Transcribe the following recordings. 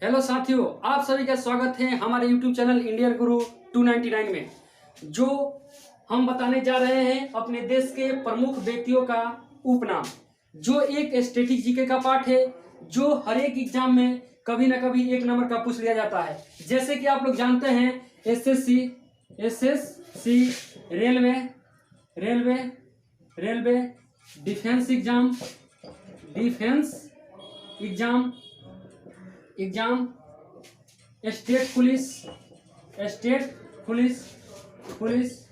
Hello साथियों, आप सभी का स्वागत है हमारे YouTube चैनल इंडियन गुरु 299 में। जो हम बताने जा रहे हैं अपने देश के प्रमुख व्यक्तियों का उपनाम, जो एक स्टैटिक जीके का पार्ट है, जो हर एक एग्जाम में कभी ना कभी एक नंबर का पूछ लिया जाता है। जैसे कि आप लोग जानते हैं SSC railway defence exam state police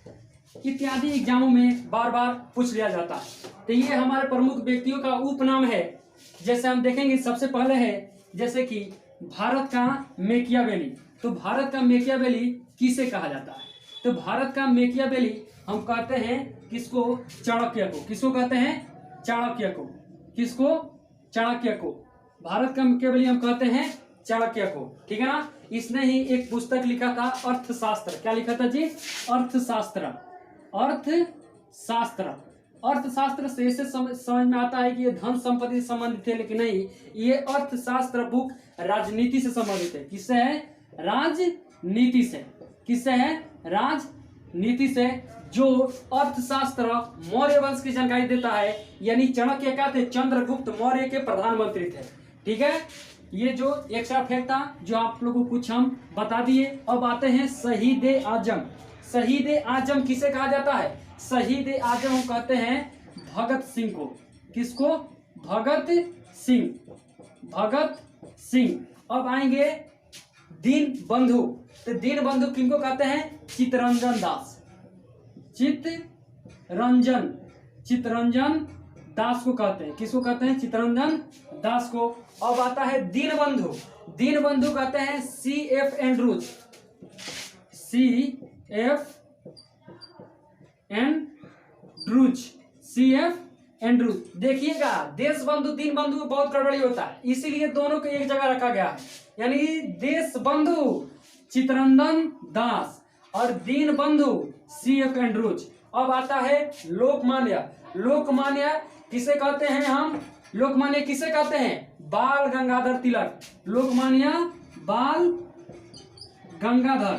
इत्यादि एग्जामों में बार बार पूछ लिया जाता है। तो ये हमारे प्रमुख व्यक्तियों का उपनाम है। जैसे हम देखेंगे, सबसे पहले है जैसे कि भारत का मैकियावेली। तो भारत का मैकियावेली किसे कहा जाता है? तो भारत का मैकियावेली हम कहते हैं किसको? चाणक्य को। किसको कहते हैं? चाणक्य को। किसको? चाणक्य को। भारत का मैकियावेली हम कहते हैं चाणक्य को, ठीक है ना। इसने ही एक पुस्तक लिखा था, अर्थशास्त्र। क्या लिखा था जी? अर्थशास्त्र से ऐसे समझ में आता है कि ये धन संपत्ति से संबंधित है, लेकिन नहीं, ये अर्थशास्त्र बुक राजनीति से संबंधित है। किससे है? राजनीति से। किससे है? राजनीति से। जो अर्थशास्त्र मौर्य वंश की जानकारी देता है, यानी चाणक्य क्या थे? चंद्रगुप्त मौर्य के प्रधानमंत्री थे, ठीक है। ये जो एक्स्ट्रा फैक्ट था जो आप लोगों को कुछ हम बता दिए। अब आते हैं शहीद ए आजम। शहीद ए आजम किसे कहा जाता है? शहीद ए आजम हम कहते हैं भगत सिंह को। किसको? भगत सिंह। अब आएंगे दीन बंधु। तो दीन बंधु किनको कहते हैं? चित्तरंजन दास को कहते हैं। किसको कहते हैं? चित्तरंजन दास को। अब आता है दीन बंधु कहते हैं CF एंड्रूज। देखिएगा, देश बंधु दीन बंधु में बहुत गड़बड़ी होता है, इसीलिए दोनों को एक जगह रखा गया है। यानी देश बंधु चित्तरंजन दास और दीन बंधु CF एंड्रूज। अब आता है लोकमान्य किसे कहते हैं हम? लोकमान्य किसे कहते हैं? बाल गंगाधर तिलक। लोकमान्य बाल गंगाधर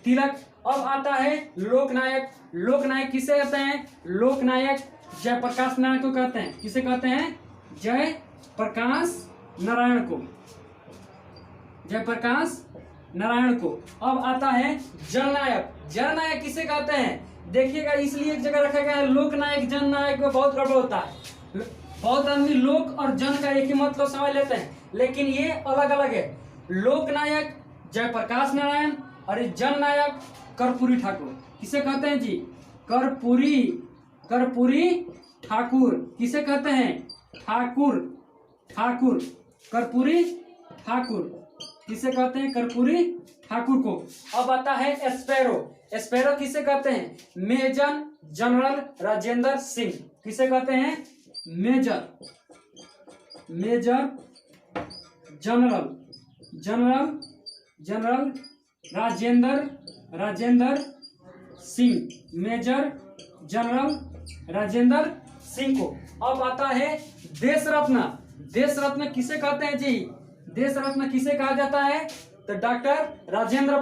तिलक। अब आता है लोकनायक किसे कहते हैं? लोकनायक जयप्रकाश नारायण को कहते हैं। किसे कहते हैं? जयप्रकाश नारायण को। अब आता है जननायक किसे कहते हैं? देखिएगा, इसलिए एक जगह रखा गया है लोकनायक जननायक में बहुत गड़बड़ होता है। बहुत आदमी लोक और जन का एक ही मतलब समझ लेते हैं, लेकिन ये अलग अलग है। लोकनायक जयप्रकाश नारायण और जननायक कर्पूरी ठाकुर। किसे कहते हैं जी? कर्पूरी ठाकुर। किसे कहते हैं? कर्पूरी ठाकुर। किसे कहते हैं? कर्पूरी ठाकुर को। अब आता है स्पैरो किसे कहते हैं? Major general Rajendra Singh. किसे कहते हैं? Major general Rajendra Singh. Major general Rajendra Singh को। अब आता है देश रत्न किसे कहते हैं जी? देश रत्न किसे कहा जाता है? तो डॉक्टर राजेंद्र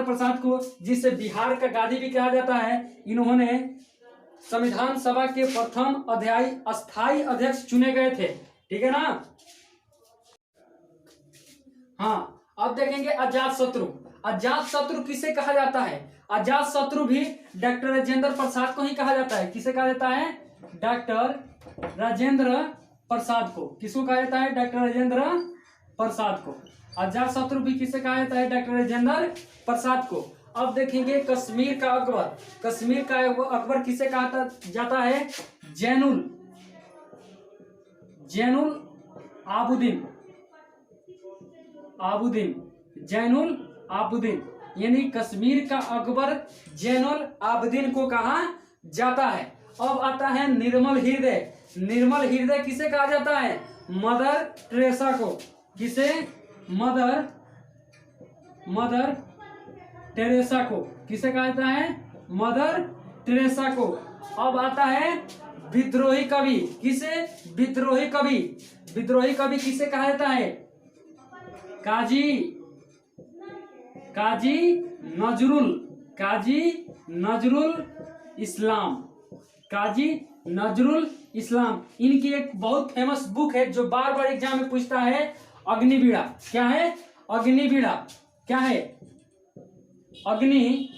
प्रसाद को, जिसे बिहार का गांधी भी कहा जाता है। इन्होंने संविधान सभा के प्रथम स्थायी अध्यक्ष चुने गए थे, ठीक है ना। हाँ, अब देखेंगे अजात शत्रु किसे कहा जाता है? अजात शत्रु भी डॉक्टर राजेंद्र प्रसाद को ही कहा जाता है। किसे कहा जाता है? डॉक्टर राजेंद्र प्रसाद को। किसको कहा जाता है? डॉक्टर राजेंद्र प्रसाद को। अजात शत्रु भी किसे कहा जाता है? डॉक्टर राजेंद्र प्रसाद को। अब देखेंगे कश्मीर का अकबर किसे कहा जाता है? जैनुल आबुदीन। यानी कश्मीर का अकबर जैनुल आबदीन को कहा जाता है। अब आता है निर्मल हृदय किसे कहा जाता है? मदर टेरेसा को। किसे? मदर मदर टेरेसा को। किसे कहा जाता है? मदर टेरेसा को। अब आता है विद्रोही कवि। किसे? विद्रोही कवि। विद्रोही कवि किसे कहा जाता है? काजी नजरुल इस्लाम। काजी नजरुल इस्लाम। इनकी एक बहुत फेमस बुक है जो बार बार एग्जाम में पूछता है, अग्निवीणा। क्या है? अग्निवीणा। क्या है? अग्निवीणा।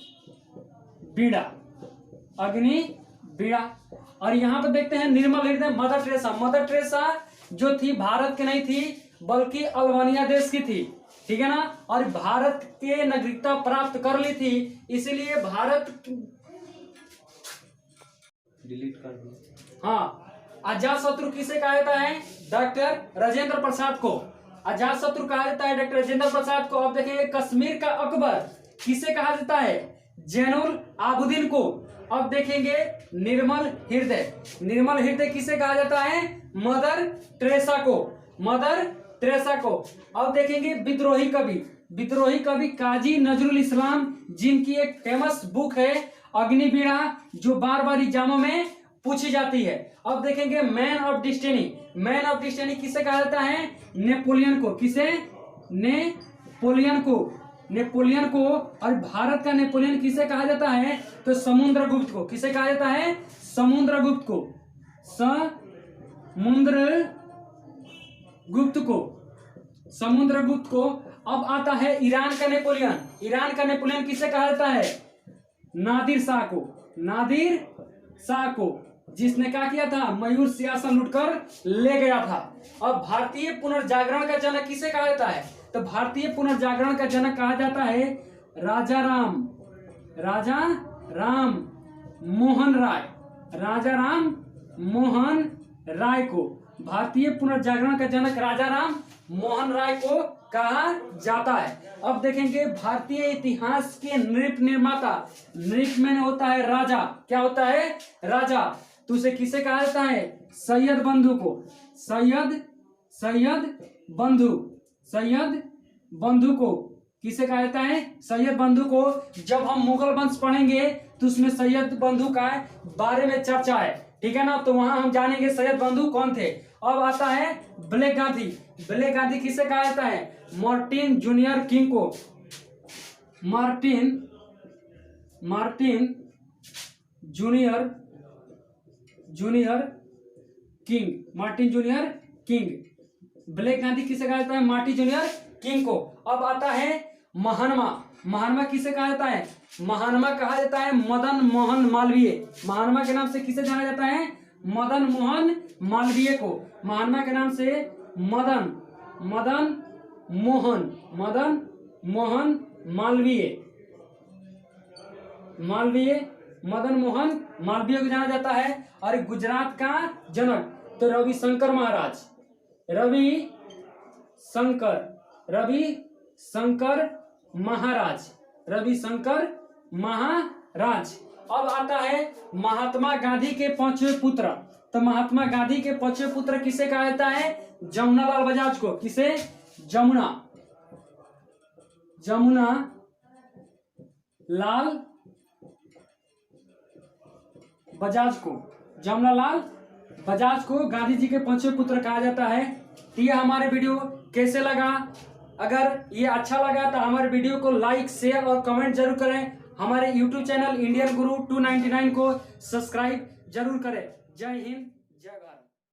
और यहाँ पे देखते हैं निर्मल हृदय मदर टेरेसा। मदर टेरेसा जो थी भारत की नहीं थी बल्कि अल्बानिया देश की थी, ठीक है ना। और भारत के नागरिकता प्राप्त कर ली थी, इसीलिए भारत डिलीट कर दो। हाँ, अजातशत्रु किसे कहा जाता है? डॉक्टर राजेंद्र प्रसाद को। अजातशत्रु कहा जाता है डॉक्टर राजेंद्र प्रसाद को। अब देखेंगे कश्मीर का अकबर किसे कहा जाता है? जैनुल आबुदीन को। अब देखेंगे निर्मल हृदय। निर्मल हृदय किसे कहा जाता है? मदर टेरेसा को। मदर टेरेसा को। अब देखेंगे विद्रोही कवि। विद्रोही कवि काजी नजरुल इस्लाम, जिनकी एक फेमस बुक है अग्निवीणा, जो बार बार एग्जामों में पूछी जाती है। अब देखेंगे man of destiny. Man of destiny किसे कहा जाता है? नेपोलियन को। किसे? नेपोलियन को। नेपोलियन को। और भारत का नेपोलियन किसे कहा जाता है? तो समुद्रगुप्त को। किसे कहा जाता है? समुद्रगुप्त को। समुद्रगुप्त को। अब आता है ईरान का नेपोलियन। ईरान का नेपोलियन किसे कहा जाता है? नादिर शाह को। नादिर शाह को, जिसने क्या किया था? मयूर सिंहासन लूटकर ले गया था। अब भारतीय पुनर्जागरण का जनक किसे कहा जाता है? तो भारतीय पुनर्जागरण का जनक कहा जाता है राजा राम मोहन राय। राजा राम मोहन राय को। भारतीय पुनर्जागरण का जनक राजा राम मोहन राय को कहा जाता है। अब देखेंगे भारतीय इतिहास के नृप निर्माता। नृप में होता है राजा। क्या होता है? राजा। तो उसे किसे कहा जाता है? सैयद बंधु को। सैयद बंधु को किसे कहा जाता है? सैयद बंधु को। जब हम मुगल वंश पढ़ेंगे तो उसमें सैयद बंधु का बारे में चर्चा है, ठीक है ना। तो वहां हम जानेंगे सैयद बंधु कौन थे। अब आता है ब्लैक गांधी। ब्लैक गांधी किसे कहा जाता है? मार्टिन जूनियर किंग को। Martin junior king. Black Gandhi किसे कहा जाता है? मार्टिन जूनियर किंग को। अब आता है महात्मा। महात्मा किसे कहा जाता है? महात्मा कहा जाता है मदन मोहन मालवीय। महात्मा के नाम से किसे जाना जाता है? मदन मोहन मालवीय को। महात्मा के नाम से मदन मोहन मालवीय को जाना जाता है। और गुजरात का जनक तो रविशंकर महाराज। अब आता है महात्मा गांधी के पांचवें पुत्र। तो महात्मा गांधी के पांचवें पुत्र किसे कहा जाता है? जमुनालाल बजाज को। किसे? जमुनालाल बजाज को गांधी जी के पांचवें पुत्र कहा जाता है। तो ये हमारे वीडियो कैसे लगा? अगर ये अच्छा लगा तो हमारे वीडियो को लाइक, शेयर और कमेंट जरूर करें। हमारे YouTube चैनल इंडियन गुरु 299 को सब्सक्राइब जरूर करें। जय हिंद, जय भारत।